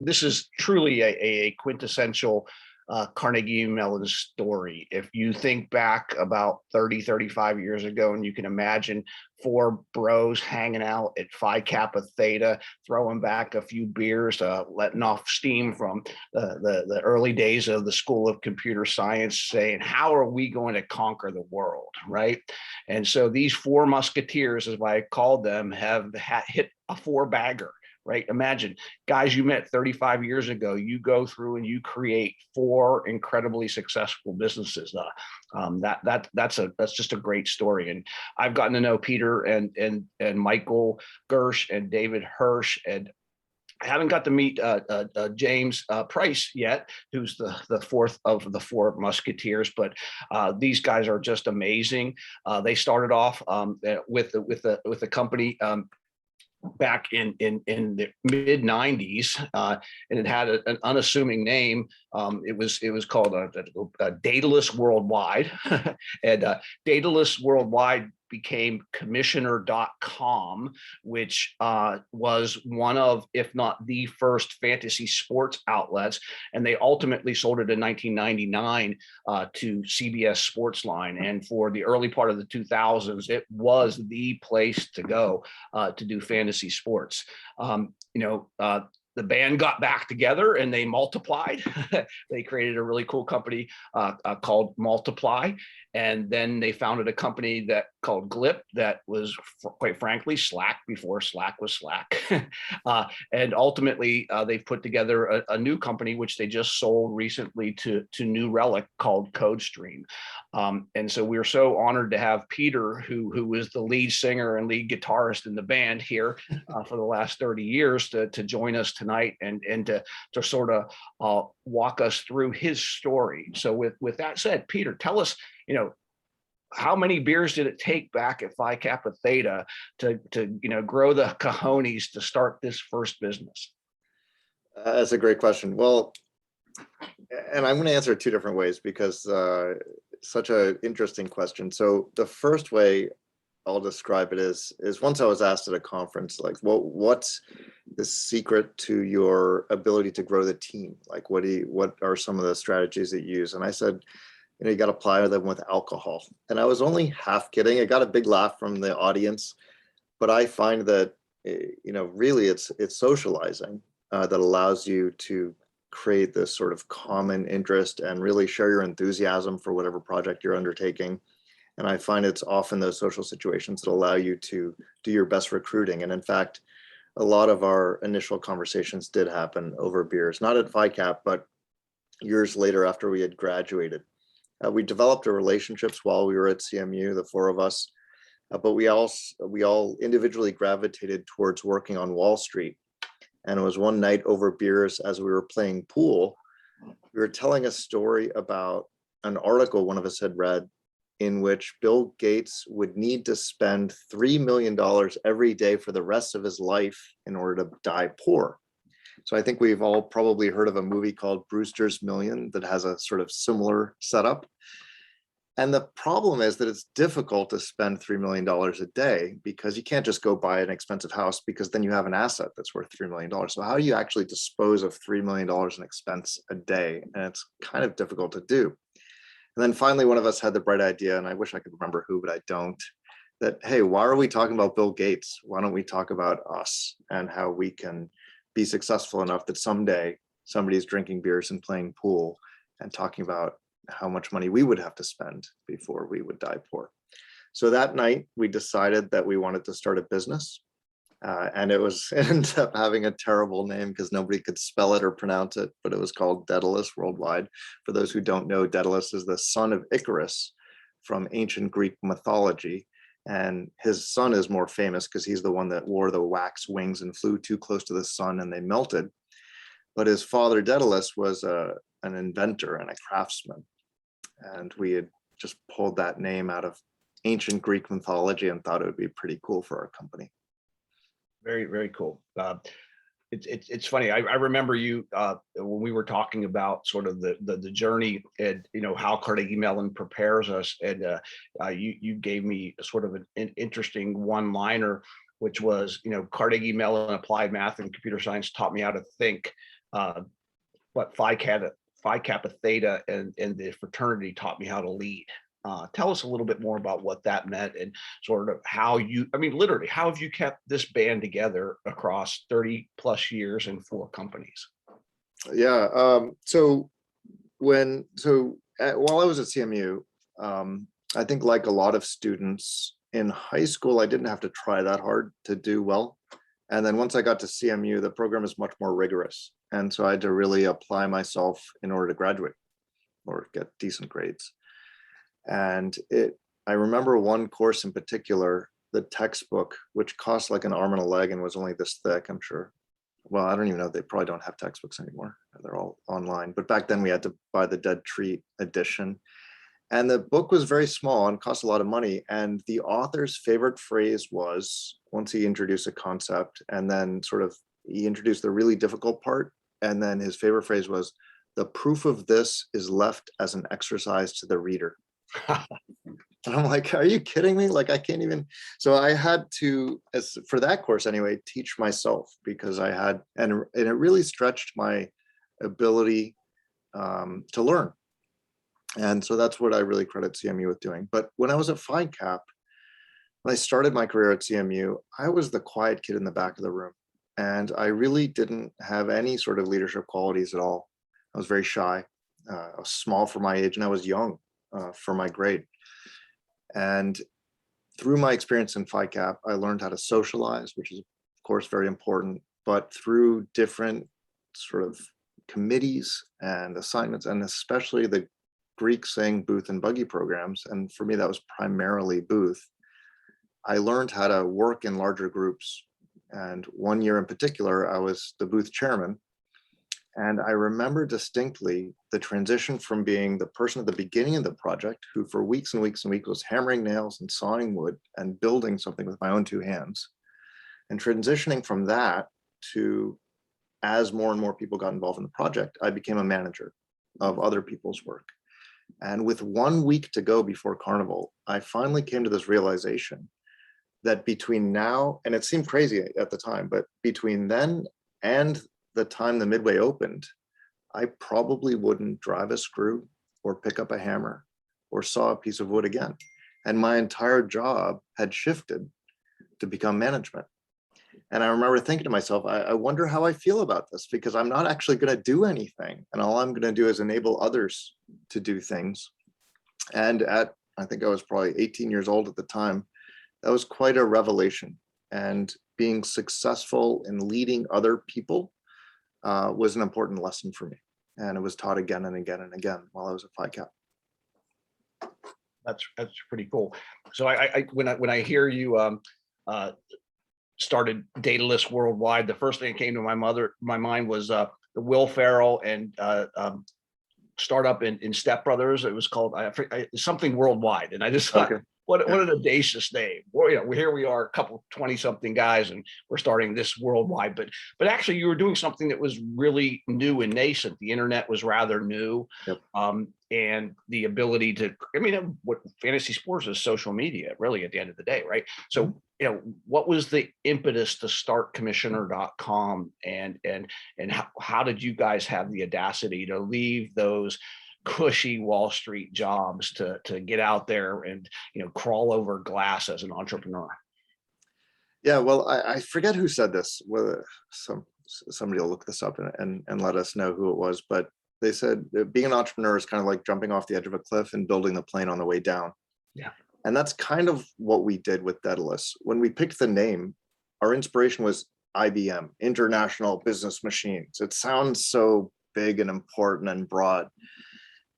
this is truly a quintessential Carnegie Mellon story. If you think back about 30, 35 years ago, and you can imagine four bros hanging out at Phi Kappa Theta, throwing back a few beers, letting off steam from the early days of the School of Computer Science, saying, how are we going to conquer the world, right? And so these four musketeers, as I called them, have hit a four-bagger. Right? Imagine guys you met 35 years ago, you go through and you create four incredibly successful businesses. That's just a great story. And I've gotten to know Peter and Michael Gersh and David Hirsch, and I haven't got to meet James Price yet, who's the fourth of the four musketeers, but these guys are just amazing. They started off with the company back in the mid 90s, and it had an unassuming name. It was called Dataless Worldwide, and Dataless Worldwide became commissioner.com, which was one of, if not the first, fantasy sports outlets. And they ultimately sold it in 1999 to CBS Sportsline. And for the early part of the 2000s, it was the place to go to do fantasy sports. The band got back together and they multiplied. They created a really cool company called Multiply. And then they founded a company called Glip that was, quite frankly, Slack before Slack was Slack. And ultimately, they've put together a new company, which they just sold recently to New Relic, called CodeStream. And so we're so honored to have Peter, who was the lead singer and lead guitarist in the band here for the last 30 years, to join us tonight and to sort of walk us through his story. So with that said, Peter, tell us, how many beers did it take back at Phi Kappa Theta to grow the cojones to start this first business? That's a great question. Well, and I'm going to answer it two different ways because such an interesting question. So the first way I'll describe it is once I was asked at a conference, like, what's the secret to your ability to grow the team? Like, what are some of the strategies that you use? And I said, you got to apply them with alcohol. And I was only half kidding. I got a big laugh from the audience, but I find that, really it's socializing that allows you to create this sort of common interest and really share your enthusiasm for whatever project you're undertaking. And I find it's often those social situations that allow you to do your best recruiting. And in fact, a lot of our initial conversations did happen over beers, not at Phi Cap, but years later after we had graduated. We developed our relationships while we were at CMU, the four of us, but we all individually gravitated towards working on Wall Street. And it was one night over beers as we were playing pool, we were telling a story about an article one of us had read in which Bill Gates would need to spend $3 million every day for the rest of his life in order to die poor. So I think we've all probably heard of a movie called Brewster's Million that has a sort of similar setup. And the problem is that it's difficult to spend $3 million a day because you can't just go buy an expensive house, because then you have an asset that's worth $3 million. So how do you actually dispose of $3 million in expense a day? And it's kind of difficult to do. And then finally, one of us had the bright idea, and I wish I could remember who, but I don't, that, hey, why are we talking about Bill Gates? Why don't we talk about us and how we can be successful enough that someday somebody's drinking beers and playing pool and talking about how much money we would have to spend before we would die poor. So that night we decided that we wanted to start a business, and it ended up having a terrible name because nobody could spell it or pronounce it, but it was called Daedalus Worldwide. For those who don't know, Daedalus is the son of Icarus from ancient Greek mythology. And his son is more famous because he's the one that wore the wax wings and flew too close to the sun and they melted. But his father Daedalus was an inventor and a craftsman. And we had just pulled that name out of ancient Greek mythology and thought it would be pretty cool for our company. Very, very cool. It's funny. I remember you when we were talking about sort of the journey and how Carnegie Mellon prepares us, and you gave me sort of an interesting one-liner, which was Carnegie Mellon applied math and computer science taught me how to think. what Phi Kappa Theta and the fraternity taught me how to lead. Tell us a little bit more about what that meant and sort of how you, I mean, literally, how have you kept this band together across 30 plus years and 4 companies? Yeah. While I was at CMU, I think like a lot of students in high school, I didn't have to try that hard to do well. And then once I got to CMU, the program is much more rigorous. And so I had to really apply myself in order to graduate or get decent grades. And I remember one course in particular, the textbook, which cost like an arm and a leg and was only this thick, I'm sure. Well, I don't even know, they probably don't have textbooks anymore. They're all online. But back then we had to buy the Dead Tree edition. And the book was very small and cost a lot of money. And the author's favorite phrase was, once he introduced a concept and then sort of he introduced the really difficult part. And then his favorite phrase was, the proof of this is left as an exercise to the reader. And I'm like, are you kidding me? Like, I can't even. So I had to, for that course anyway, teach myself because I had, and it really stretched my ability to learn. And so that's what I really credit CMU with doing. But when I was at Phi Cap, when I started my career at CMU, I was the quiet kid in the back of the room. And I really didn't have any sort of leadership qualities at all. I was very shy. I was small for my age and I was young for my grade. And through my experience in Phi Cap, I learned how to socialize, which is of course very important, but through different sort of committees and assignments, and especially the Greek saying booth and buggy programs. And for me, that was primarily booth. I learned how to work in larger groups. And one year in particular, I was the booth chairman. And I remember distinctly the transition from being the person at the beginning of the project, who for weeks and weeks and weeks was hammering nails and sawing wood and building something with my own 2 hands, and transitioning from that to, as more and more people got involved in the project, I became a manager of other people's work. And with 1 week to go before Carnival, I finally came to this realization that between now, and it seemed crazy at the time, but between then and the time the Midway opened, I probably wouldn't drive a screw or pick up a hammer or saw a piece of wood again. And my entire job had shifted to become management. And I remember thinking to myself, I wonder how I feel about this, because I'm not actually going to do anything. And all I'm going to do is enable others to do things. And I think I was probably 18 years old at the time. That was quite a revelation. And being successful in leading other people was an important lesson for me. And it was taught again and again and again while I was at Phi Cap. That's pretty cool. So when I hear you started Dataless Worldwide, the first thing that came to my mind was the Will Ferrell and startup in Step Brothers. It was called something Worldwide, and I just thought, Okay. what an audacious name. Well, here we are, a couple 20-something guys, and we're starting this worldwide. But actually, you were doing something that was really new and nascent. The internet was rather new, Yep. And the ability to, what fantasy sports is social media, really, at the end of the day, right? So, what was the impetus to start Commissioner.com, and how did you guys have the audacity to leave those cushy Wall Street jobs to get out there and crawl over glass as an entrepreneur? Yeah, well, I forget who said this. Whether somebody will look this up and let us know who it was, but they said being an entrepreneur is kind of like jumping off the edge of a cliff and building the plane on the way down. Yeah. And that's kind of what we did with Daedalus. When we picked the name, our inspiration was IBM, International Business Machines. It sounds so big and important and broad.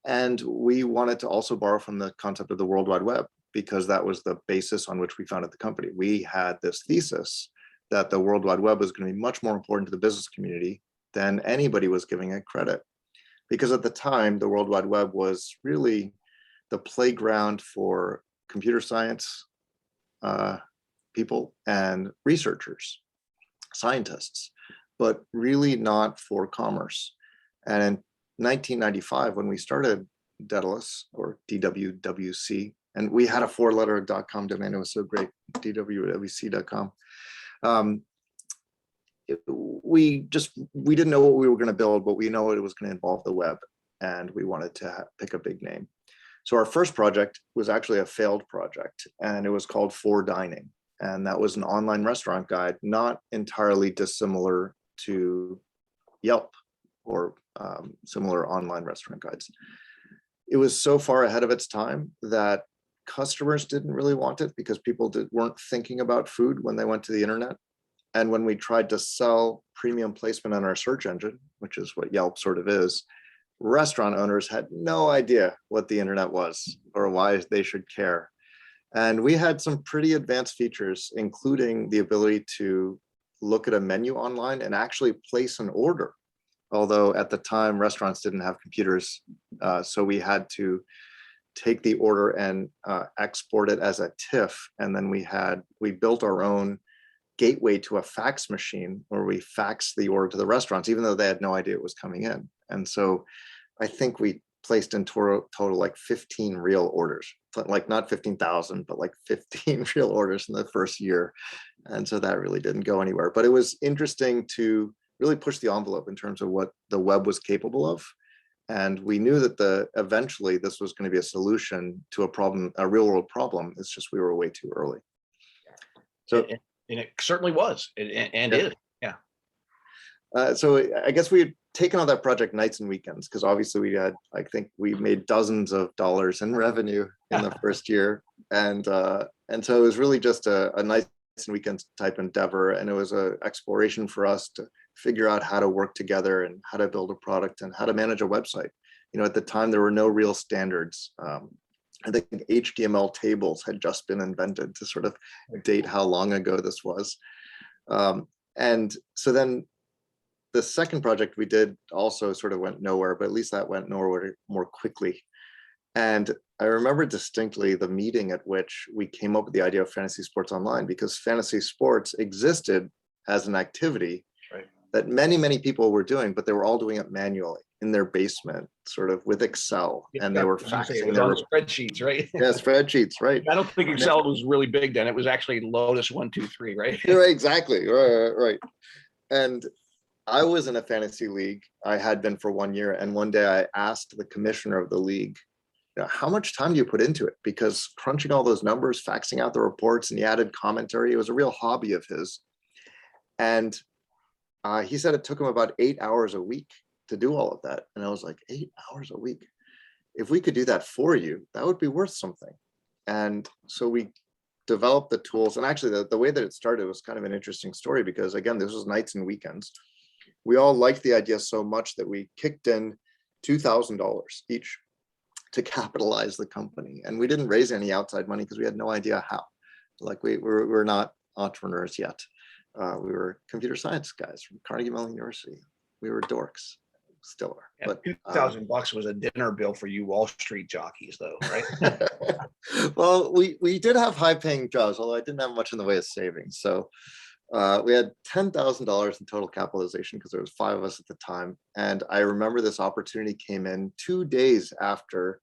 And we wanted to also borrow from the concept of the World Wide Web, because that was the basis on which we founded the company. We had this thesis that the World Wide Web was going to be much more important to the business community than anybody was giving it credit. Because at the time, the World Wide Web was really the playground for computer science people and researchers, scientists, but really not for commerce. And in 1995, when we started Daedalus, or DWWC, and we had a 4-letter .com domain, it was so great, DWWC.com. we didn't know what we were going to build, but we know it was going to involve the web, and we wanted to pick a big name. So our first project was actually a failed project, and it was called For Dining. And that was an online restaurant guide, not entirely dissimilar to Yelp or similar online restaurant guides. It was so far ahead of its time that customers didn't really want it because people weren't thinking about food when they went to the internet. And when we tried to sell premium placement on our search engine, which is what Yelp sort of is, restaurant owners had no idea what the internet was or why they should care. And we had some pretty advanced features, including the ability to look at a menu online and actually place an order. Although at the time, restaurants didn't have computers, so we had to take the order and export it as a TIFF. And then we built our own gateway to a fax machine where we faxed the order to the restaurants, even though they had no idea it was coming in. And so I think we placed in total like 15 real orders, like not 15,000, but like 15 real orders in the first year. And so that really didn't go anywhere. But it was interesting to really push the envelope in terms of what the web was capable of. And we knew that eventually this was going to be a solution to a problem, a real world problem. It's just we were way too early. So and it certainly was, and is. Yeah. So I guess we had taken on that project nights and weekends because obviously I think we made dozens of dollars in revenue in the first year, and so it was really just a nights and weekends type endeavor, and it was an exploration for us to figure out how to work together and how to build a product and how to manage a website. At the time there were no real standards. I think HTML tables had just been invented to sort of date how long ago this was. And so then the second project we did also sort of went nowhere, but at least that went nowhere more quickly. And I remember distinctly the meeting at which we came up with the idea of fantasy sports online, because fantasy sports existed as an activity that many, many people were doing, but they were all doing it manually in their basement, sort of with Excel, and they were faxing their spreadsheets, right? Yeah, spreadsheets, right? I don't think Excel was really big then. It was actually Lotus 1, 2, 3, right? Right, exactly, right. And I was in a fantasy league. I had been for 1 year, and one day I asked the commissioner of the league, how much time do you put into it? Because crunching all those numbers, faxing out the reports, and the added commentary, it was a real hobby of his. And he said it took him about 8 hours a week to do all of that. And I was like, 8 hours a week? If we could do that for you, that would be worth something. And so we developed the tools. And actually the way that it started was kind of an interesting story, because again, this was nights and weekends. We all liked the idea so much that we kicked in $2,000 each to capitalize the company. And we didn't raise any outside money because we had no idea how. Like we're not entrepreneurs yet. We were computer science guys from Carnegie Mellon University. We were dorks, still are. Yeah, but $2,000 was a dinner bill for you Wall Street jockeys, though, right? Well, we did have high-paying jobs, although I didn't have much in the way of savings. So we had $10,000 in total capitalization because there was 5 of us at the time. And I remember this opportunity came in 2 days after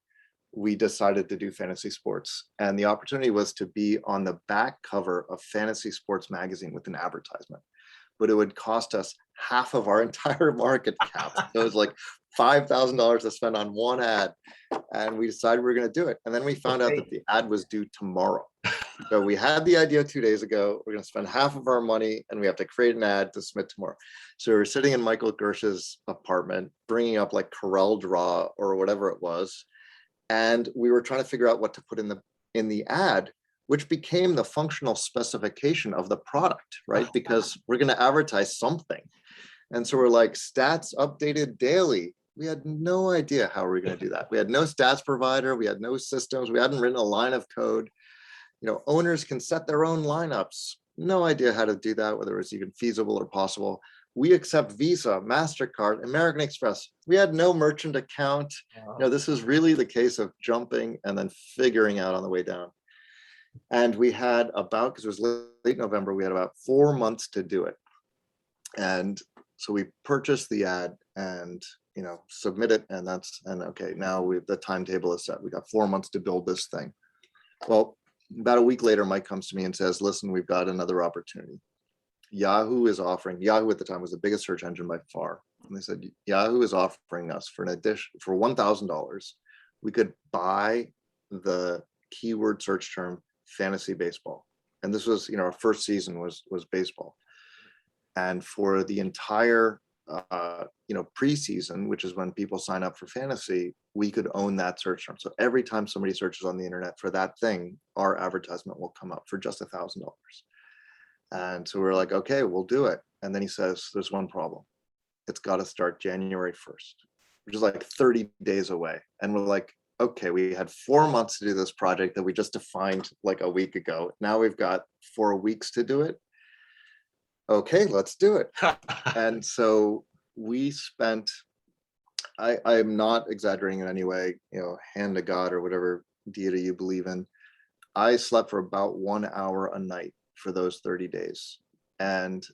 we decided to do fantasy sports. And the opportunity was to be on the back cover of Fantasy Sports magazine with an advertisement. But it would cost us half of our entire market cap. So it was like $5,000 to spend on one ad. And we decided we were going to do it. And then we found out that the ad was due tomorrow. So we had the idea 2 days ago. We're going to spend half of our money and we have to create an ad to submit tomorrow. So we were sitting in Michael Gersh's apartment, bringing up like Corel Draw or whatever it was. And we were trying to figure out what to put in the ad, which became the functional specification of the product, right? Because we're going to advertise something. And so we're like, stats updated daily. We had no idea how we were going to do that. We had no stats provider. We had no systems. We hadn't written a line of code. Owners can set their own lineups. No idea how to do that, whether it was even feasible or possible. We accept Visa, MasterCard, American Express. We had no merchant account. This is really the case of jumping and then figuring out on the way down. And we had because it was late November, we had about 4 months to do it. And so we purchased the ad and, submit it. And okay, now the timetable is set. We got 4 months to build this thing. Well, about a week later, Mike comes to me and says, listen, we've got another opportunity. Yahoo at the time was the biggest search engine by far. And they said, Yahoo is offering us for an addition, for $1,000, we could buy the keyword search term fantasy baseball. And this was, our first season was baseball. And for the entire, preseason, which is when people sign up for fantasy, we could own that search term. So every time somebody searches on the internet for that thing, our advertisement will come up for just $1,000. And so we're like, okay, we'll do it. And then he says, there's one problem. It's got to start January 1st, which is like 30 days away. And we're like, okay, we had 4 months to do this project that we just defined like a week ago. Now we've got 4 weeks to do it. Okay, let's do it. And so we spent, I'm not exaggerating in any way, hand to God or whatever deity you believe in. I slept for about 1 hour a night for those 30 days. And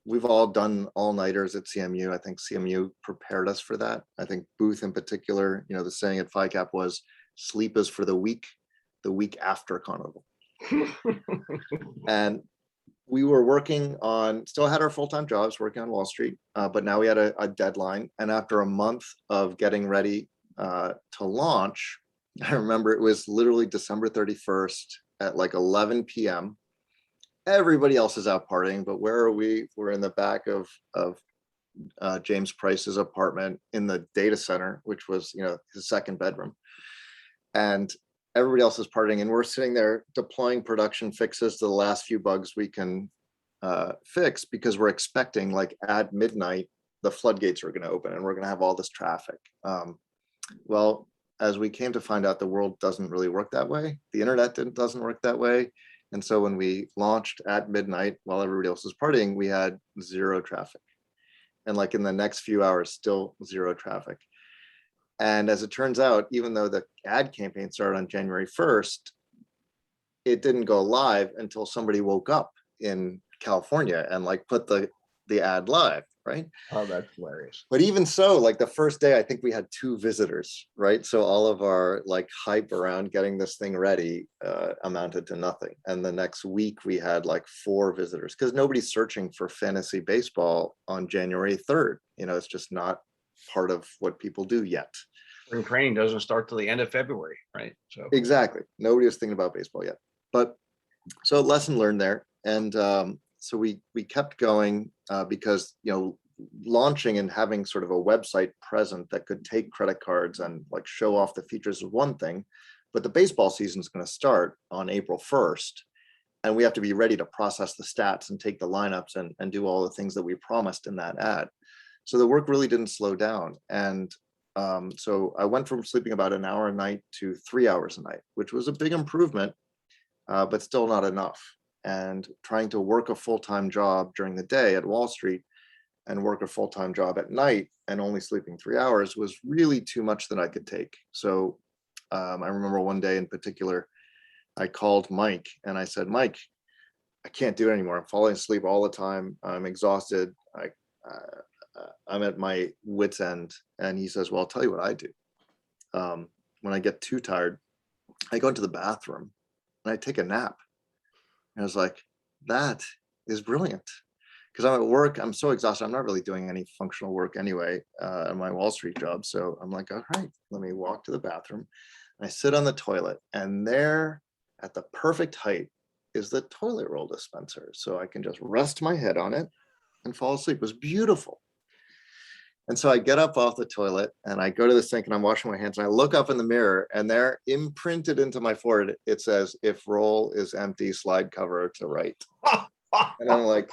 we've all done all-nighters at CMU. I think CMU prepared us for that. I think Booth in particular, the saying at FICAP was, sleep is for the week after Carnival. And we were working on, still had our full-time jobs, working on Wall Street, but now we had a deadline. And after a month of getting ready to launch, I remember it was literally December 31st at like 11 p.m. Everybody else is out partying, but where are we? We're in the back of James Price's apartment in the data center, which was, his second bedroom. And everybody else is partying, and we're sitting there deploying production fixes to the last few bugs we can fix, because we're expecting like at midnight, the floodgates are going to open and we're going to have all this traffic. Well, as we came to find out, the world doesn't really work that way. The internet doesn't work that way. And so when we launched at midnight, while everybody else was partying, we had 0 traffic. And like in the next few hours, still 0 traffic. And as it turns out, even though the ad campaign started on January 1st, it didn't go live until somebody woke up in California and like put the ad live, right? Oh, that's hilarious. But even so, like the first day, I think we had 2 visitors, right? So all of our like hype around getting this thing ready amounted to nothing. And the next week we had like 4 visitors, because nobody's searching for fantasy baseball on January 3rd. It's just not part of what people do yet. Spring training doesn't start till the end of February, right? So exactly, nobody was thinking about baseball yet. But so lesson learned there. And so we kept going because launching and having sort of a website present that could take credit cards and like show off the features is one thing, but the baseball season is going to start on April 1st, and we have to be ready to process the stats and take the lineups and do all the things that we promised in that ad. So the work really didn't slow down. And so I went from sleeping about an hour a night to 3 hours a night, which was a big improvement, but still not enough. And trying to work a full-time job during the day at Wall Street and work a full-time job at night and only sleeping 3 hours was really too much that I could take. So I remember one day in particular, I called Mike and I said, Mike, I can't do it anymore. I'm falling asleep all the time. I'm exhausted. I'm at my wit's end. And he says, well, I'll tell you what I do. When I get too tired, I go into the bathroom and I take a nap. And I was like, that is brilliant. Because I'm at work, I'm so exhausted. I'm not really doing any functional work anyway at my Wall Street job. So I'm like, all right, let me walk to the bathroom. And I sit on the toilet, and there at the perfect height is the toilet roll dispenser. So I can just rest my head on it and fall asleep. It was beautiful. And so I get up off the toilet and I go to the sink and I'm washing my hands, and I look up in the mirror, and there imprinted into my forehead, it says, if roll is empty, slide cover to right. And I'm like,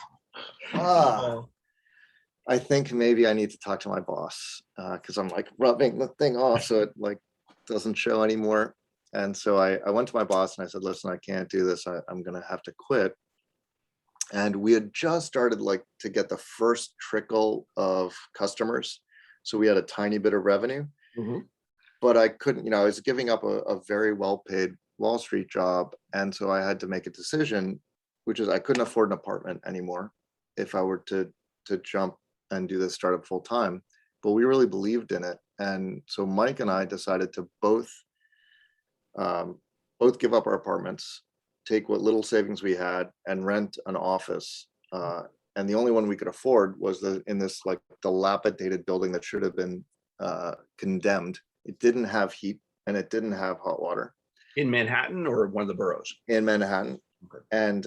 I think maybe I need to talk to my boss, because I'm like rubbing the thing off so it like doesn't show anymore. And so I went to my boss and I said, listen, I can't do this. I'm going to have to quit. And we had just started like to get the first trickle of customers. So we had a tiny bit of revenue, but I couldn't, I was giving up a very well-paid Wall Street job. And so I had to make a decision, which is I couldn't afford an apartment anymore if I were to jump and do this startup full time. But we really believed in it. And so Mike and I decided to both give up our apartments, take what little savings we had, and rent an office And the only one we could afford was in this like dilapidated building that should have been condemned. It didn't have heat and it didn't have hot water. In Manhattan or one of the boroughs? In Manhattan. Okay.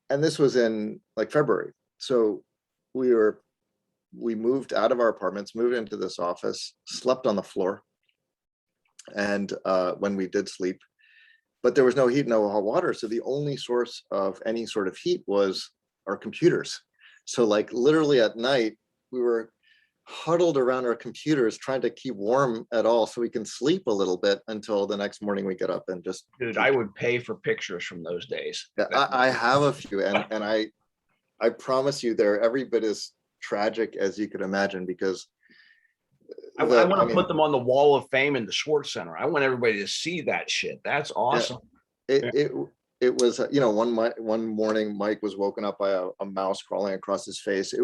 And this was in like February. So we moved out of our apartments, moved into this office, slept on the floor. And when we did sleep, but there was no heat, no hot water. So the only source of any sort of heat was our computers. So like literally at night, we were huddled around our computers trying to keep warm at all so we can sleep a little bit until the next morning we get up and just. Dude, I would pay for pictures from those days. Yeah, I have a few, and I promise you they're every bit as tragic as you could imagine, because I want to put them on the wall of fame in the Swartz Center. I want everybody to see that shit. That's awesome. Yeah, it was, you know, one morning Mike was woken up by a mouse crawling across his face.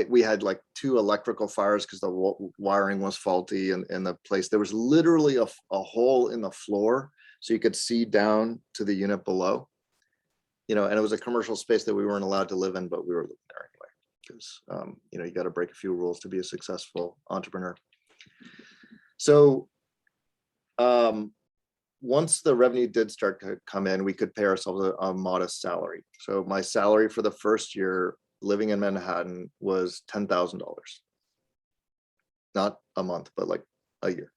We had like 2 electrical fires because the wiring was faulty in the place. There was literally a hole in the floor so you could see down to the unit below, you know, and it was a commercial space that we weren't allowed to live in, but we were living there anyway, because, you know, you got to break a few rules to be a successful entrepreneur. So once the revenue did start to come in, we could pay ourselves a modest salary. So my salary for the first year living in Manhattan was $10,000, not a month, but like a year.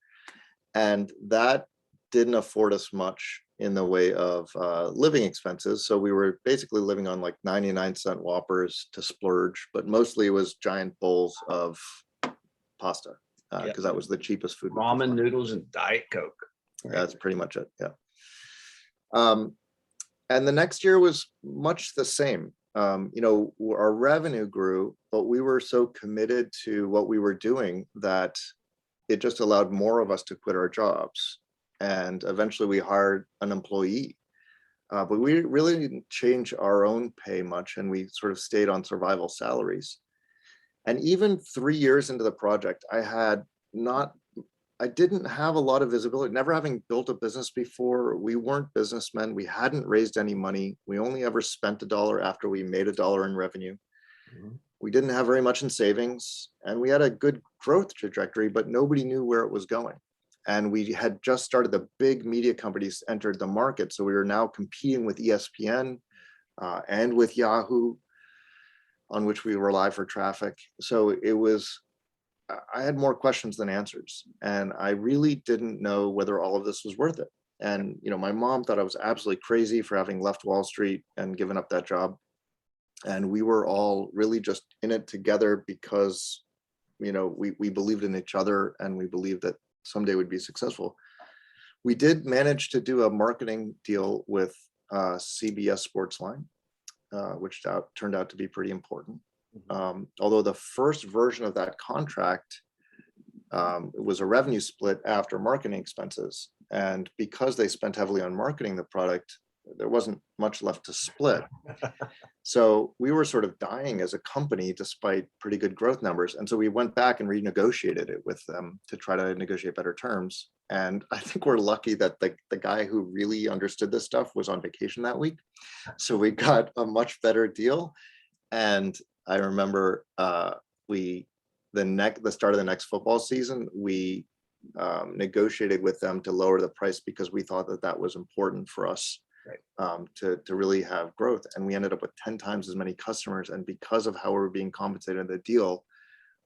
And that didn't afford us much in the way of living expenses. So we were basically living on like 99-cent Whoppers to splurge, but mostly it was giant bowls of pasta, because that was the cheapest food. Ramen noodles and Diet Coke. That's pretty much it. Yeah. And the next year was much the same. You know, our revenue grew, but we were so committed to what we were doing that it just allowed more of us to quit our jobs. And eventually we hired an employee, but we really didn't change our own pay much. And we sort of stayed on survival salaries. And even 3 years into the project, I didn't have a lot of visibility, never having built a business before. We weren't businessmen. We hadn't raised any money. We only ever spent $1 after we made $1 in revenue. Mm-hmm. We didn't have very much in savings, and we had a good growth trajectory, but nobody knew where it was going. And we had just started, the big media companies entered the market. So we were now competing with ESPN and with Yahoo, on which we rely for traffic. So I had more questions than answers, and I really didn't know whether all of this was worth it. And, you know, my mom thought I was absolutely crazy for having left Wall Street and given up that job. And we were all really just in it together because, you know, we believed in each other and we believed that someday we'd be successful. We did manage to do a marketing deal with CBS Sportsline, which turned out to be pretty important. Although the first version of that contract, it was a revenue split after marketing expenses. And because they spent heavily on marketing the product, there wasn't much left to split. So we were sort of dying as a company despite pretty good growth numbers. And so we went back and renegotiated it with them to try to negotiate better terms. And I think we're lucky that the guy who really understood this stuff was on vacation that week. So we got a much better deal. And I remember the start of the next football season, we negotiated with them to lower the price because we thought that was important for us, right, to really have growth. And we ended up with 10 times as many customers. And because of how we were being compensated in the deal,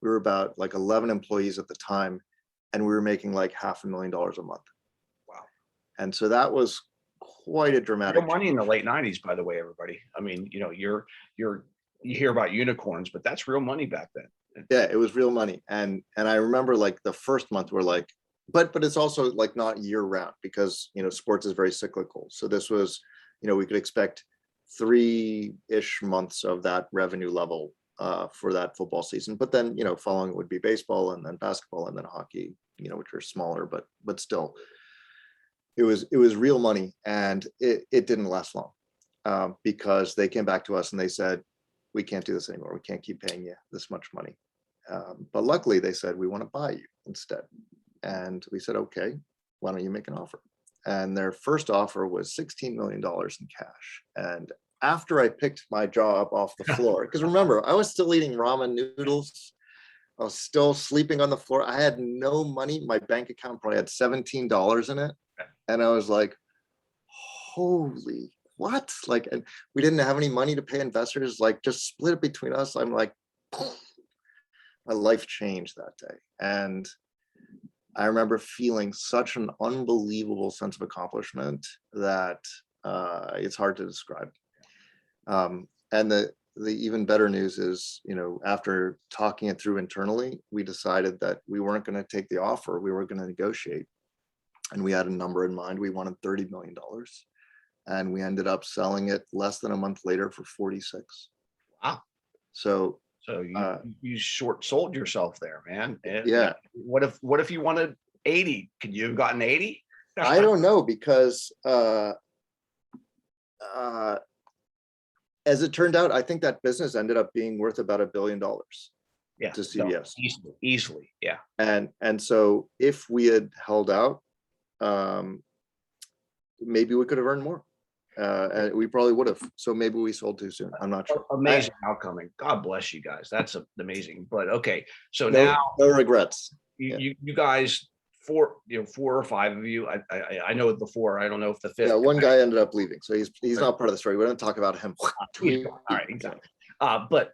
we were about like 11 employees at the time, and we were making like $500,000 a month. Wow. And so that was quite a dramatic real money in the late 90s, by the way, everybody. I mean, you know, you hear about unicorns, but that's real money back then. Yeah, it was real money. And I remember like the first month we're like, but it's also like not year round, because, you know, sports is very cyclical. So this was, you know, we could expect 3-ish months of that revenue level for that football season. But then, you know, following it would be baseball and then basketball and then hockey, you know, which are smaller, but still it was real money. And it didn't last long because they came back to us and they said, we can't do this anymore. We can't keep paying you this much money. But luckily they said, we want to buy you instead. And we said, okay, why don't you make an offer? And their first offer was $16 million in cash. And after I picked my jaw up off the floor, because remember, I was still eating ramen noodles. I was still sleeping on the floor. I had no money. My bank account probably had $17 in it. And I was like, holy, what? Like, and we didn't have any money to pay investors, like just split it between us. I'm like, my life changed that day. And I remember feeling such an unbelievable sense of accomplishment that it's hard to describe. And the even better news is, you know, after talking it through internally, we decided that we weren't going to take the offer. We were going to negotiate. And we had a number in mind. We wanted $30 million. And we ended up selling it less than a month later for 46. Wow. So you short sold yourself there, man. Yeah. What if you wanted 80? Could you have gotten 80? I don't know, because as it turned out, I think that business ended up being worth about $1 billion to CBS. Easily. Yeah. And so if we had held out, maybe we could have earned more. And we probably would have. So maybe we sold too soon. I'm not sure. Amazing outcome. God bless you guys. That's amazing. But okay, so now no regrets. You guys, four or five of you. I know the four. I don't know if the fifth. Yeah, one guy ended up leaving, so he's not part of the story. We don't talk about him. All right, exactly. But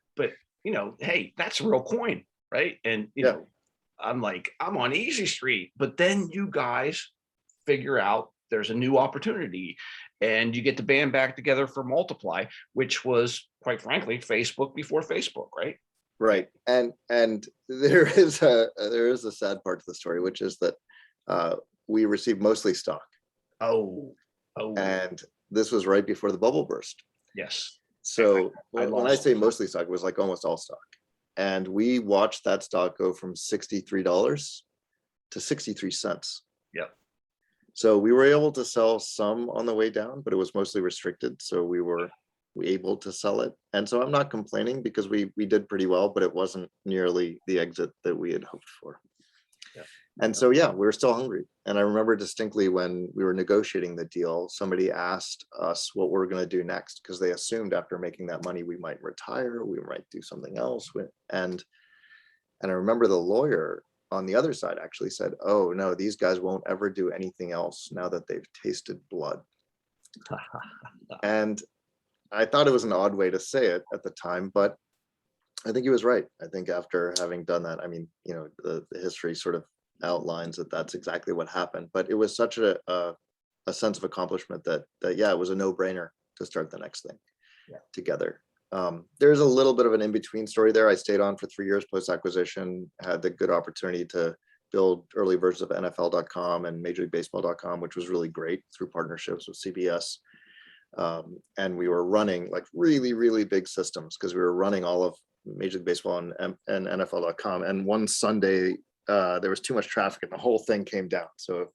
you know, hey, that's a real coin, right? And you know, I'm on easy street, but then you guys figure out there's a new opportunity, and you get the band back together for Multiply, which was, quite frankly, Facebook before Facebook, right? Right. And there is a sad part to the story, which is that we received mostly stock. Oh. And this was right before the bubble burst. Yes. So when I say mostly stock, it was like almost all stock. And we watched that stock go from $63 to 63 cents. Yep. So we were able to sell some on the way down, but it was mostly restricted. So we were able to sell it. And so I'm not complaining, because we did pretty well, but it wasn't nearly the exit that we had hoped for. Yeah. And so, yeah, we were still hungry. And I remember distinctly when we were negotiating the deal, somebody asked us what we were going to do next, because they assumed after making that money, we might retire, we might do something else. And I remember the lawyer on the other side actually said, oh, no, these guys won't ever do anything else now that they've tasted blood. And I thought it was an odd way to say it at the time, but I think he was right. I think after having done that, I mean, you know, the history sort of outlines that that's exactly what happened. But it was such a sense of accomplishment that yeah, it was a no-brainer to start the next thing together. There's a little bit of an in-between story there. I stayed on for 3 years post-acquisition, had the good opportunity to build early versions of NFL.com and Major League Baseball.com, which was really great through partnerships with CBS. And we were running like really, really big systems, because we were running all of Major League Baseball and NFL.com. And one Sunday, there was too much traffic and the whole thing came down. So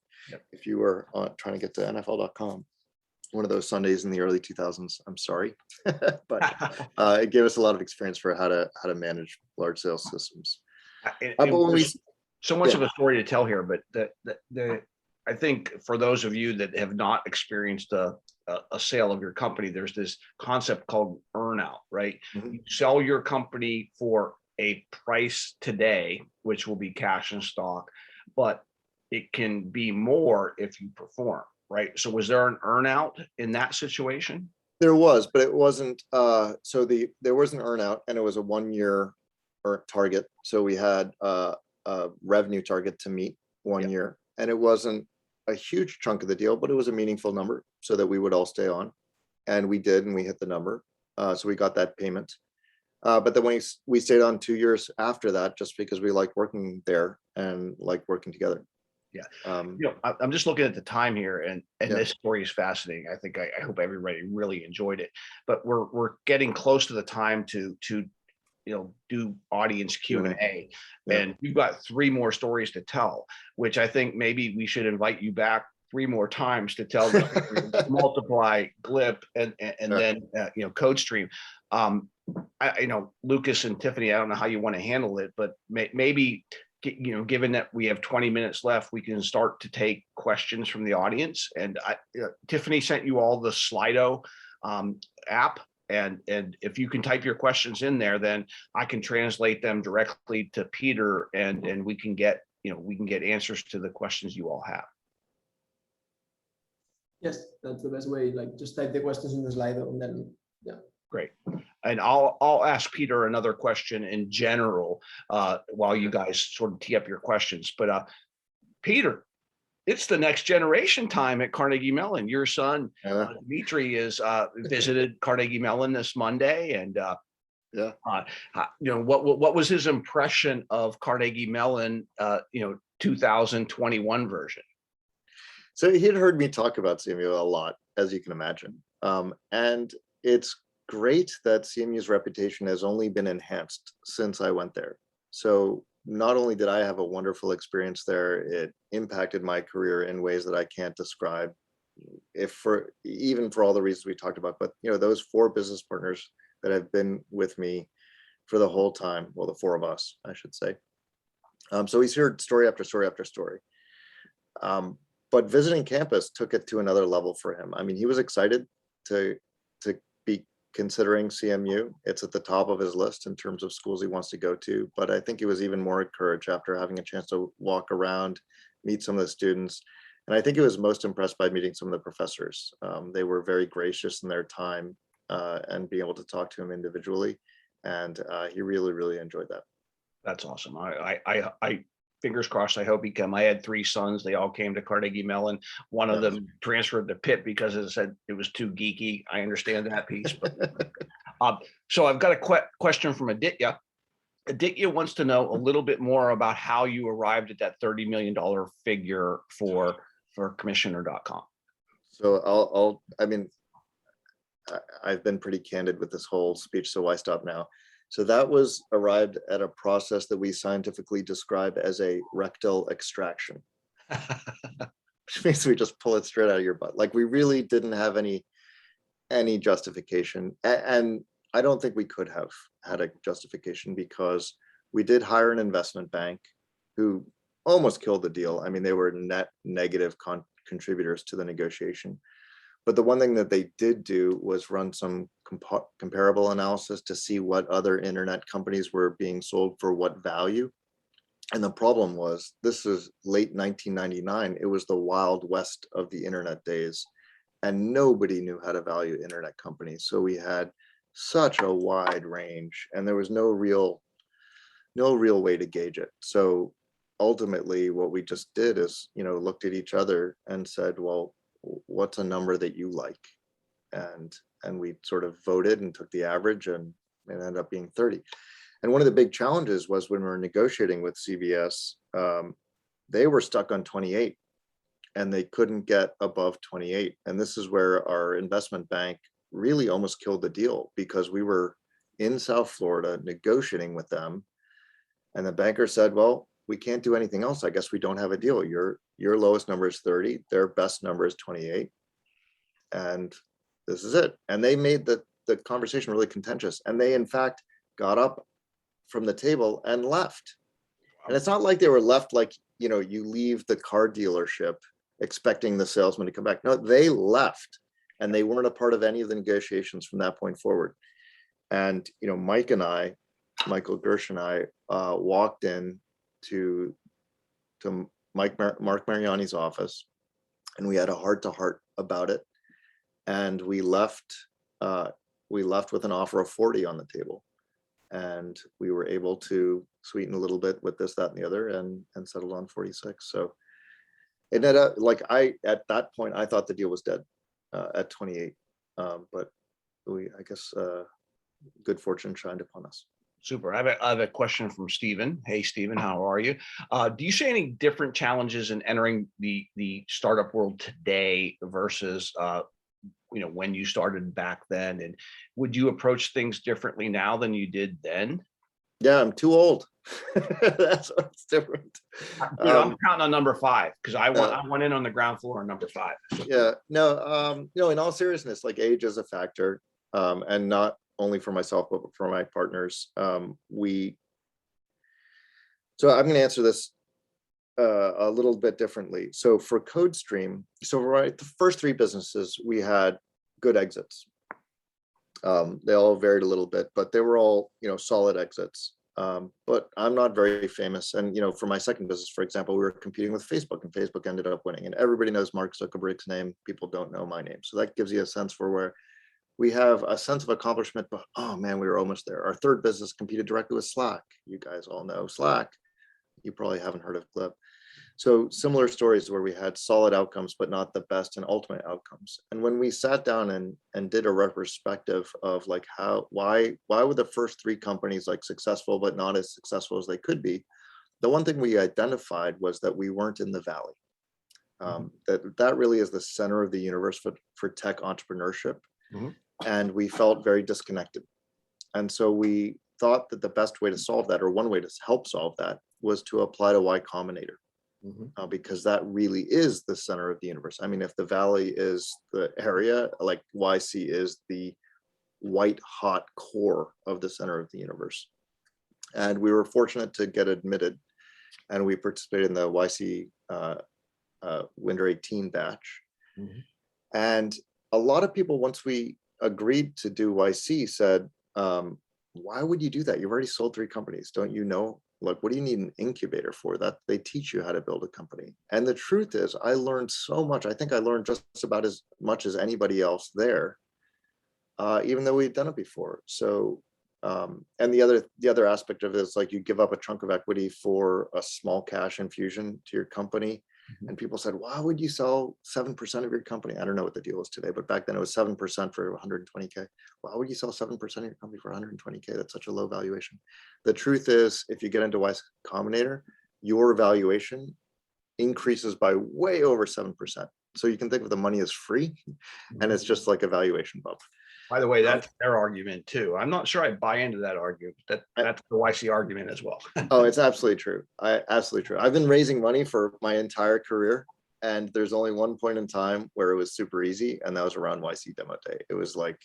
if you were trying to get to NFL.com, one of those Sundays in the early 2000s, I'm sorry, but it gave us a lot of experience for how to manage large sales systems. So much of a story to tell here, but I think for those of you that have not experienced a sale of your company, there's this concept called earnout, right? Mm-hmm. You sell your company for a price today, which will be cash and stock, but it can be more if you perform, right? So was there an earnout in that situation? There was, but it wasn't. There was an earnout, and it was a 1 year target. So we had a revenue target to meet 1 year, and it wasn't a huge chunk of the deal, but it was a meaningful number so that we would all stay on. And we did, and we hit the number. So we got that payment. But then we stayed on 2 years after that, just because we liked working there and liked working together. Yeah. I'm just looking at the time here, and this story is fascinating. I think I hope everybody really enjoyed it, but we're getting close to the time to do audience Q&A, and you've got 3 more stories to tell, which I think maybe we should invite you back 3 more times to tell them Multiply, Glip, and then CodeStream. Lucas and Tiffany, I don't know how you want to handle it, but maybe given that we have 20 minutes left, we can start to take questions from the audience. And Tiffany sent you all the Slido app. And if you can type your questions in there, then I can translate them directly to Peter, and we can get answers to the questions you all have. Yes, that's the best way. Like, just type the questions in the slide, and then yeah. Great. And I'll ask Peter another question in general while you guys sort of tee up your questions. But Peter, it's the next generation time at Carnegie Mellon. Your son, Dimitri, is visited Carnegie Mellon this Monday. And what was his impression of Carnegie Mellon, 2021 version? So he had heard me talk about CMU a lot, as you can imagine. And it's great that CMU's reputation has only been enhanced since I went there. So not only did I have a wonderful experience there, it impacted my career in ways that I can't describe, even for all the reasons we talked about. But those 4 business partners that have been with me for the whole time, well, the 4 of us, I should say. So he's heard story after story after story. But visiting campus took it to another level for him. I mean, he was excited to be considering CMU. It's at the top of his list in terms of schools he wants to go to. But I think he was even more encouraged after having a chance to walk around, meet some of the students. And I think he was most impressed by meeting some of the professors. They were very gracious in their time and being able to talk to him individually. And he really, really enjoyed that. That's awesome. I fingers crossed, I hope he come. I had 3 sons. They all came to Carnegie Mellon. One of them transferred to Pitt because it said it was too geeky. I understand that piece. But, so I've got a question from Aditya. Aditya wants to know a little bit more about how you arrived at that $30 million figure for commissioner.com. So I've been pretty candid with this whole speech, so why stop now? So that was arrived at a process that we scientifically describe as a rectal extraction, which means we just pull it straight out of your butt. Like, we really didn't have any justification. And I don't think we could have had a justification, because we did hire an investment bank who almost killed the deal. I mean, they were net negative contributors to the negotiation. But the one thing that they did do was run some comparable analysis to see what other internet companies were being sold for what value. And the problem was, this is late 1999. It was the wild west of the internet days, and nobody knew how to value internet companies. So we had such a wide range, and there was no real way to gauge it. So ultimately, what we just did is, looked at each other and said, well, what's a number that you like? And we sort of voted and took the average, and it ended up being 30. And one of the big challenges was when we were negotiating with CBS, they were stuck on 28 and they couldn't get above 28. And this is where our investment bank really almost killed the deal, because we were in South Florida negotiating with them. And the banker said, well, we can't do anything else. I guess we don't have a deal. Your lowest number is 30. Their best number is 28. And this is it. And they made the conversation really contentious. And they, in fact, got up from the table and left. And it's not like they were left like, you leave the car dealership expecting the salesman to come back. No, they left, and they weren't a part of any of the negotiations from that point forward. And, Michael Gersh and I walked in to Mark Mariani's office, and we had a heart-to-heart about it. And we left with an offer of 40 on the table. And we were able to sweeten a little bit with this, that, and the other, and settled on 46. So it ended up, at that point, I thought the deal was dead at 28. But I guess good fortune shined upon us. Super. I have a question from Stephen. Hey, Stephen, how are you? Do you see any different challenges in entering the startup world today versus when you started back then? And would you approach things differently now than you did then? Yeah, I'm too old. That's what's different. I'm counting on number 5, because I went in on the ground floor on number 5. Yeah, no, in all seriousness, like, age is a factor, and not only for myself, but for my partners. So I'm going to answer this a little bit differently. So for CodeStream, the first 3 businesses, we had good exits. They all varied a little bit, but they were all, solid exits. But I'm not very famous. And, for my second business, for example, we were competing with Facebook, and Facebook ended up winning. And everybody knows Mark Zuckerberg's name. People don't know my name. So that gives you a sense for where we have a sense of accomplishment, but oh man, we were almost there. Our third business competed directly with Slack. You guys all know Slack. You probably haven't heard of Glip. So similar stories where we had solid outcomes, but not the best and ultimate outcomes. And when we sat down and did a retrospective of like why were the first three companies like successful, but not as successful as they could be, the one thing we identified was that we weren't in the valley. That really is the center of the universe for tech entrepreneurship. And we felt very disconnected. And so we thought that the best way to solve that, or one way to help solve that, was to apply to Y Combinator. Because that really is the center of the universe. I mean, if the valley is the area, like YC is the white hot core of the center of the universe. And we were fortunate to get admitted, and we participated in the YC Winter 18 batch. And a lot of people, once we agreed to do YC, said, why would you do that? You've already sold 3 companies. Don't you know? Like, what do you need an incubator for? That they teach you how to build a company. And the truth is, I learned so much. I think I learned just about as much as anybody else there, even though we'd done it before. So, and the other aspect of it is like you give up a chunk of equity for a small cash infusion to your company. And people said, why would you sell 7% of your company? I don't know what the deal is today, but back then it was 7% for 120K. Why would you sell 7% of your company for 120K? That's such a low valuation. The truth is, if you get into Y Combinator, your valuation increases by way over 7%. So you can think of the money as free, and it's just like a valuation bump. By the way, that's their argument too. I'm not sure I buy into that argument. That's the YC argument as well. Oh, it's absolutely true. Absolutely true. I've been raising money for my entire career, and there's only one point in time where it was super easy, and that was around YC demo day. It was like,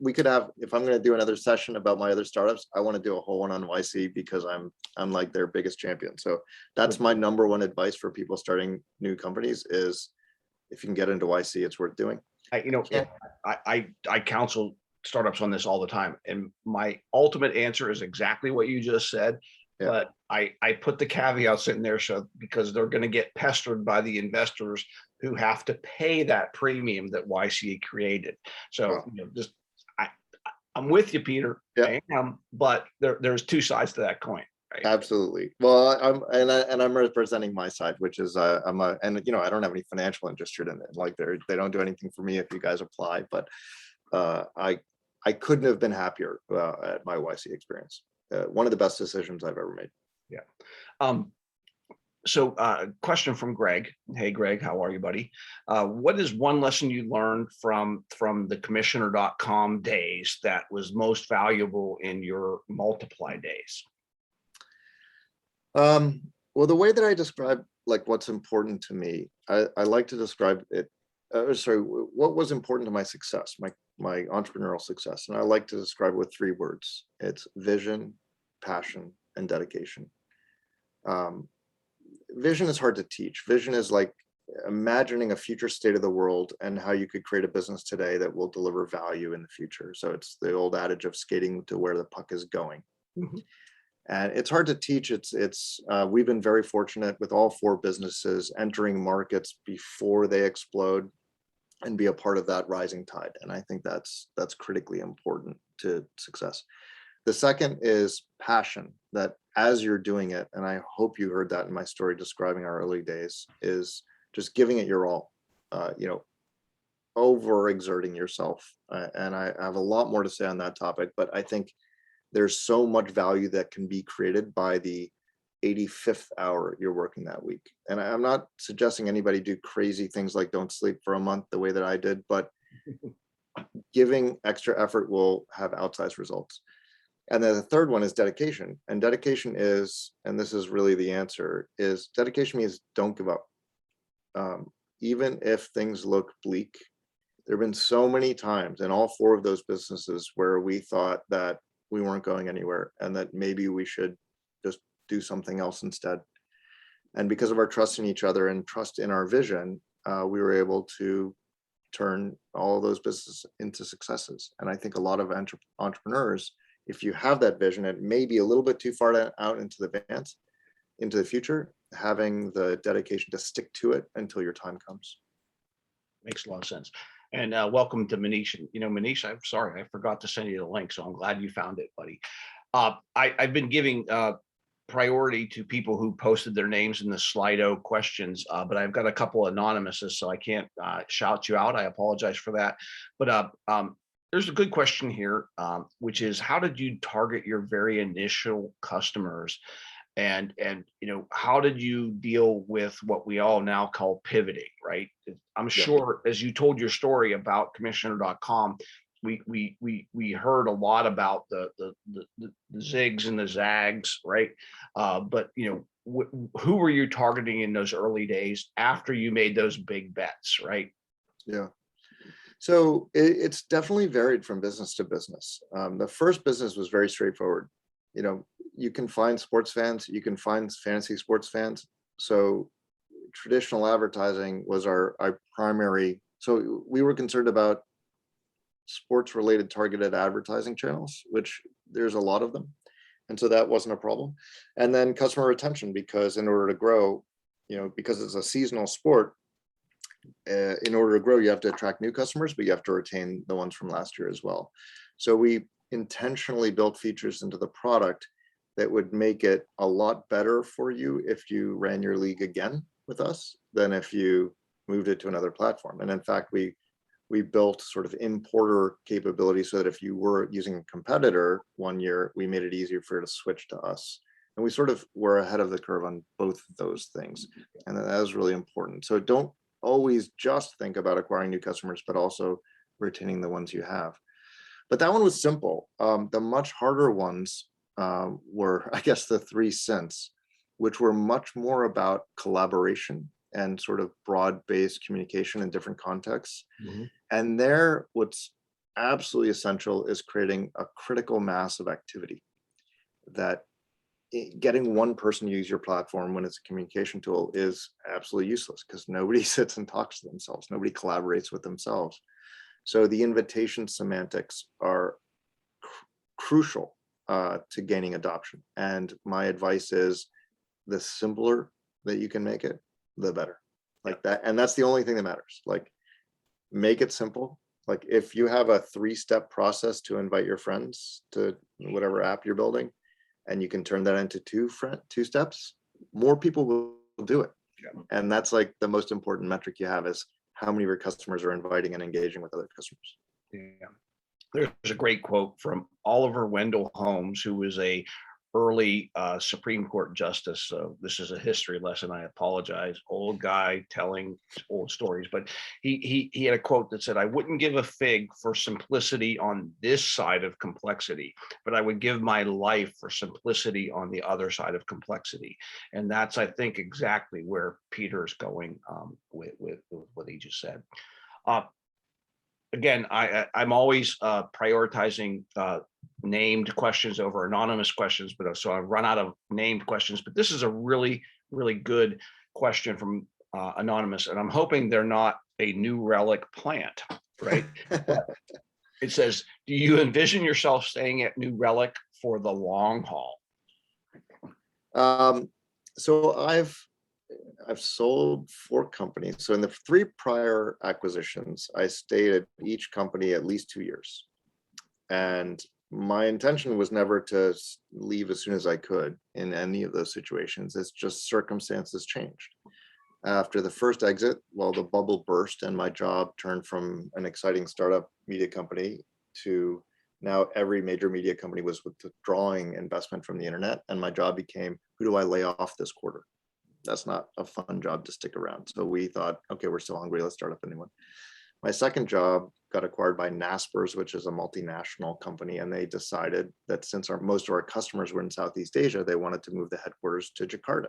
we could have, if I'm going to do another session about my other startups, I want to do a whole one on YC because I'm like their biggest champion. So that's my number one advice for people starting new companies is, if you can get into YC, it's worth doing. I counsel startups on this all the time, and my ultimate answer is exactly what you just said. But I put the caveats in there because they're going to get pestered by the investors who have to pay that premium that YC created. So I'm with you, Peter. I am, but there's 2 sides to that coin. Right? Absolutely. Well, I'm representing my side, which is I don't have any financial interest in it. Like they don't do anything for me if you guys apply, but I couldn't have been happier at my YC experience. One of the best decisions I've ever made. So question from Greg. Hey, Greg, how are you, buddy? What is one lesson you learned from the commissioner.com days that was most valuable in your multiply days? Well, the way that I describe like what's important to me, I like to describe it. What was important to my success, my entrepreneurial success, and I like to describe it with 3 words. It's vision, passion, and dedication. Vision is hard to teach. Vision is like imagining a future state of the world and how you could create a business today that will deliver value in the future. So it's the old adage of skating to where the puck is going. And it's hard to teach. We've been very fortunate with all 4 businesses entering markets before they explode and be a part of that rising tide. And I think that's critically important to success. The second is passion, that as you're doing it, and I hope you heard that in my story describing our early days, is just giving it your all, overexerting yourself. And I have a lot more to say on that topic, but I think there's so much value that can be created by the 85th hour you're working that week. And I'm not suggesting anybody do crazy things like don't sleep for a month the way that I did, but giving extra effort will have outsized results. And then the third one is dedication. And dedication is, and this is really the answer, is dedication means don't give up. Even if things look bleak, there have been so many times in all 4 of those businesses where we thought that we weren't going anywhere and that maybe we should just do something else instead. And because of our trust in each other and trust in our vision, we were able to turn all those businesses into successes. And I think a lot of entrepreneurs, if you have that vision, it may be a little bit too far out into the future, having the dedication to stick to it until your time comes. Makes a lot of sense. And welcome to Manish. Manish, I'm sorry, I forgot to send you the link, so I'm glad you found it, buddy. I've been giving priority to people who posted their names in the Slido questions, but I've got a couple anonymouses, so I can't shout you out. I apologize for that. But there's a good question here, which is, how did you target your very initial customers? And how did you deal with what we all now call pivoting, right? I'm sure as you told your story about commissioner.com, we heard a lot about the zigs and the zags, right? But who were you targeting in those early days after you made those big bets, right? Yeah. So it's definitely varied from business to business. The first business was very straightforward. You can find sports fans, you can find fantasy sports fans. So traditional advertising was our primary. So we were concerned about sports related targeted advertising channels, which there's a lot of them. And so that wasn't a problem. And then customer retention, because in order to grow, because it's a seasonal sport, in order to grow, you have to attract new customers, but you have to retain the ones from last year as well. So we intentionally built features into the product that would make it a lot better for you if you ran your league again with us than if you moved it to another platform. And in fact, we built sort of importer capability so that if you were using a competitor one year, we made it easier for you to switch to us. And we sort of were ahead of the curve on both of those things. And that was really important. So don't always just think about acquiring new customers, but also retaining the ones you have. But that one was simple. The much harder ones were, I guess, the 3 cents, which were much more about collaboration and sort of broad-based communication in different contexts. Mm-hmm. And there, what's absolutely essential is creating a critical mass of activity, that getting one person to use your platform when it's a communication tool is absolutely useless, because nobody sits and talks to themselves. Nobody collaborates with themselves. So the invitation semantics are crucial to gaining adoption. And my advice is, the simpler that you can make it, the better. Like that. And that's the only thing that matters. Like, make it simple. Like, if you have a 3-step process to invite your friends to whatever app you're building, and you can turn that into 2 steps, more people will do it. Yeah. And that's like the most important metric you have, is how many of your customers are inviting and engaging with other customers. Yeah. There's a great quote from Oliver Wendell Holmes, who was a early Supreme Court justice. So this is a history lesson. I apologize. Old guy telling old stories, but he had a quote that said, "I wouldn't give a fig for simplicity on this side of complexity, but I would give my life for simplicity on the other side of complexity." And that's, I think, exactly where Peter's going with what he just said. Again, I'm always prioritizing named questions over anonymous questions, but so I've run out of named questions. But this is a really, really good question from anonymous, and I'm hoping they're not a New Relic plant, right? It says, "Do you envision yourself staying at New Relic for the long haul?" So I've sold 4 companies. So in the 3 prior acquisitions, I stayed at each company at least 2 years. And my intention was never to leave as soon as I could in any of those situations. It's just circumstances changed. After the first exit, well, the bubble burst and my job turned from an exciting startup media company to now every major media company was withdrawing investment from the internet. And my job became, who do I lay off this quarter? That's not a fun job to stick around. So we thought, okay, we're still hungry, let's start up a new one. My second job got acquired by Naspers, which is a multinational company. And they decided that since most of our customers were in Southeast Asia, they wanted to move the headquarters to Jakarta.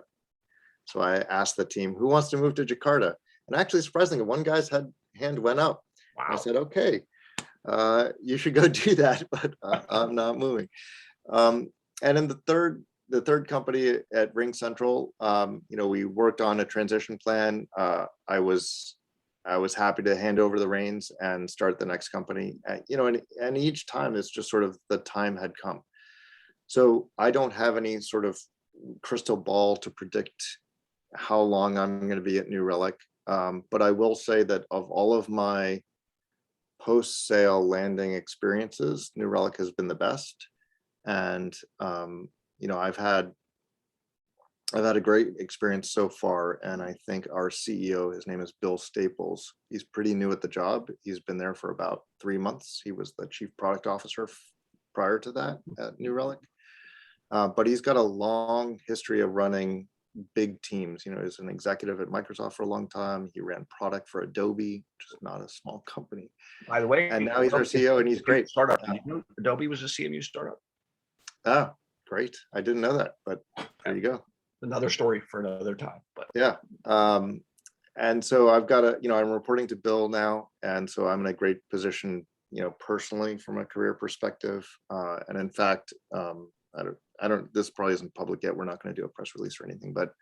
So I asked the team, who wants to move to Jakarta? And actually, surprisingly, one guy's hand went up. Wow. I said, okay, you should go do that, but I'm not moving. And in the third company at RingCentral, we worked on a transition plan. I was I was happy to hand over the reins and start the next company. And each time it's just sort of the time had come. So I don't have any sort of crystal ball to predict how long I'm going to be at New Relic. But I will say that of all of my post-sale landing experiences, New Relic has been the best. And I've had a great experience so far, and I think our CEO, his name is Bill Staples, he's pretty new at the job. He's been there for about 3 months. He was the chief product officer prior to that at New Relic. But he's got a long history of running big teams. He's an executive at Microsoft for a long time. He ran product for Adobe, which is not a small company. By the way, and now he's our CEO, and he's great. Startup. Did you know Adobe was a CMU startup? Oh, great. I didn't know that, but there you go. Another story for another time. But yeah. And so I've got I'm reporting to Bill now. And so I'm in a great position, personally from a career perspective. And in fact, this probably isn't public yet. We're not going to do a press release or anything, but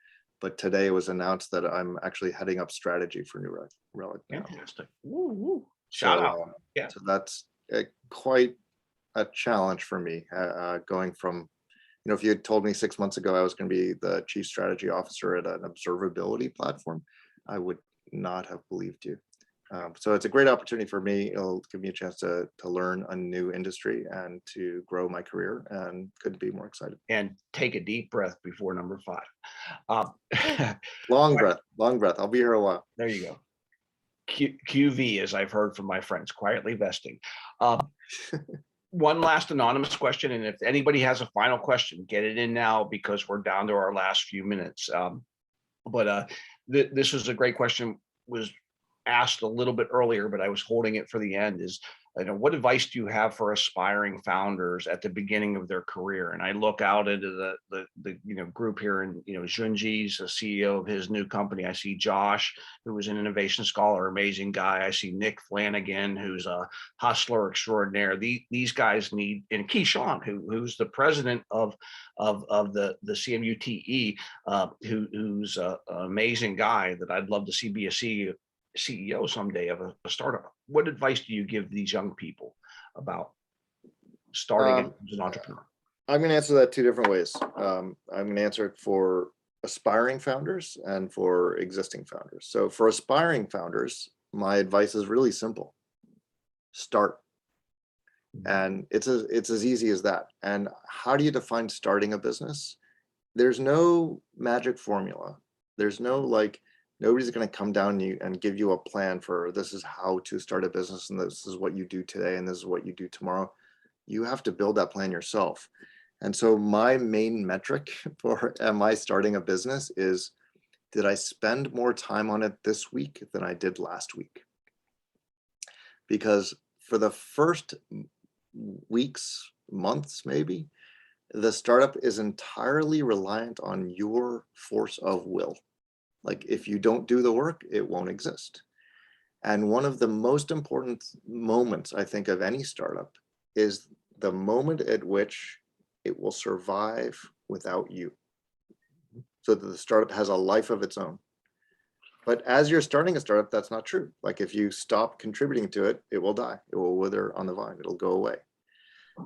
today it was announced that I'm actually heading up strategy for New Relic now. Fantastic. Woo, woo. Shout out. Yeah. So that's quite a challenge for me, going from, if you had told me 6 months ago I was going to be the chief strategy officer at an observability platform, I would not have believed you. So it's a great opportunity for me. It'll give me a chance to learn a new industry and to grow my career, and couldn't be more excited. And take a deep breath before number 5. Long breath. I'll be here a while. There you go. QV, as I've heard from my friends, quietly vesting. One last anonymous question, and if anybody has a final question, get it in now because we're down to our last few minutes. This was a great question, was asked a little bit earlier, but I was holding it for the end, is what advice do you have for aspiring founders at the beginning of their career? And I look out into the group here, and Junji's the CEO of his new company. I see Josh, who was an innovation scholar, amazing guy. I see Nick Flanagan, who's a hustler extraordinaire. These guys need, and Keyshawn, who's the president of the CMUTE, who's an amazing guy that I'd love to see be a CEO someday of a startup. What advice do you give these young people about starting as an entrepreneur? I'm going to answer that 2 different ways. I'm going to answer it for aspiring founders and for existing founders. So for aspiring founders, my advice is really simple. Start. And it's as easy as that. And how do you define starting a business? There's no magic formula. There's no nobody's going to come down you and give you a plan for this is how to start a business, and this is what you do today, and this is what you do tomorrow. You have to build that plan yourself. And so my main metric for am I starting a business is, did I spend more time on it this week than I did last week? Because for the first weeks, months, maybe, the startup is entirely reliant on your force of will. If you don't do the work, it won't exist. And one of the most important moments, I think, of any startup is the moment at which it will survive without you, so that the startup has a life of its own. But as you're starting a startup, that's not true. If you stop contributing to it, it will die. It will wither on the vine. It'll go away.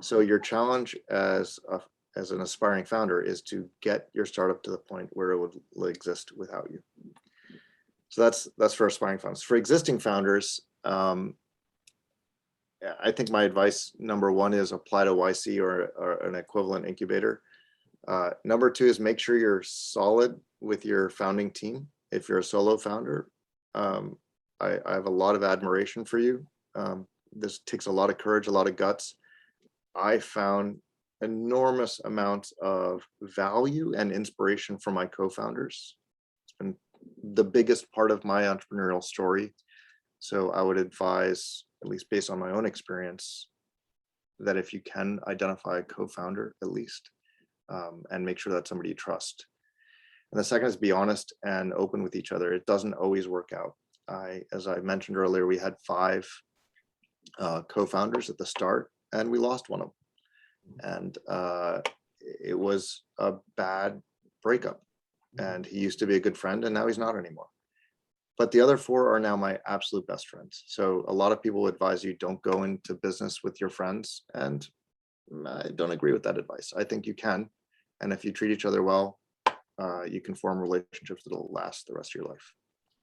So your challenge as an aspiring founder is to get your startup to the point where it will exist without you. So that's for aspiring founders. For existing founders, I think my advice, number 1, is apply to YC or an equivalent incubator. Number 2 is make sure you're solid with your founding team. If you're a solo founder, I have a lot of admiration for you. This takes a lot of courage, a lot of guts. I found enormous amounts of value and inspiration from my co-founders. It's been the biggest part of my entrepreneurial story. So I would advise, at least based on my own experience, that if you can identify a co-founder at least, and make sure that's somebody you trust. And the second is be honest and open with each other. It doesn't always work out. As I mentioned earlier, we had 5 co-founders at the start, and we lost one of them. And it was a bad breakup. And he used to be a good friend, and now he's not anymore. But the other 4 are now my absolute best friends. So a lot of people advise you don't go into business with your friends, and I don't agree with that advice. I think you can, and if you treat each other well, you can form relationships that'll last the rest of your life.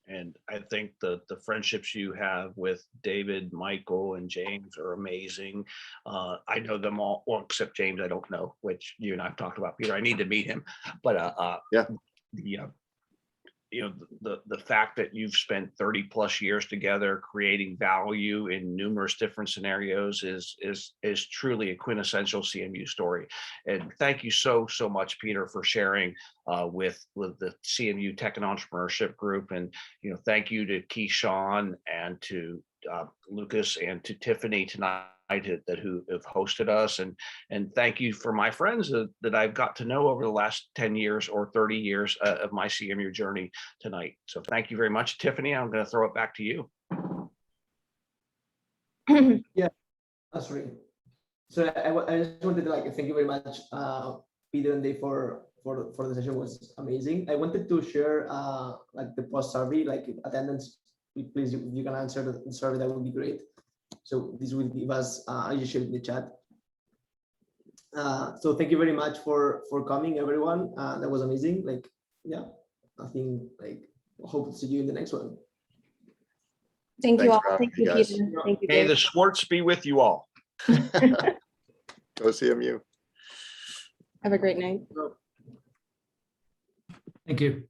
And I think the friendships you have with David, Michael, and James are amazing. I know them all, well, except James, I don't know, which you and I've talked about. Peter, I need to meet him. But Yeah. The fact that you've spent 30 plus years together creating value in numerous different scenarios is truly a quintessential CMU story. And thank you so much, Peter, for sharing with the CMU Tech and Entrepreneurship Group. And thank you to Keyshawn and to Lucas and to Tiffany tonight who have hosted us, and thank you for my friends that I've got to know over the last 10 years or 30 years of my CMU journey tonight. So thank you very much, Tiffany. I'm going to throw it back to you. Yeah, that's right. So I just wanted to thank you very much, Peter and Dave, for the session. Was amazing. I wanted to share the post survey, attendance. Please, if you can answer the survey, that would be great. So this will give us, I just shared in the chat. So thank you very much for coming, everyone. That was amazing. Yeah, I think hope to see you in the next one. Thank you all. Thanks for having Thank you, me, Peter. guys. Thank you, May Dave. the Swartz be with you all. Go CMU. Have a great night. Thank you.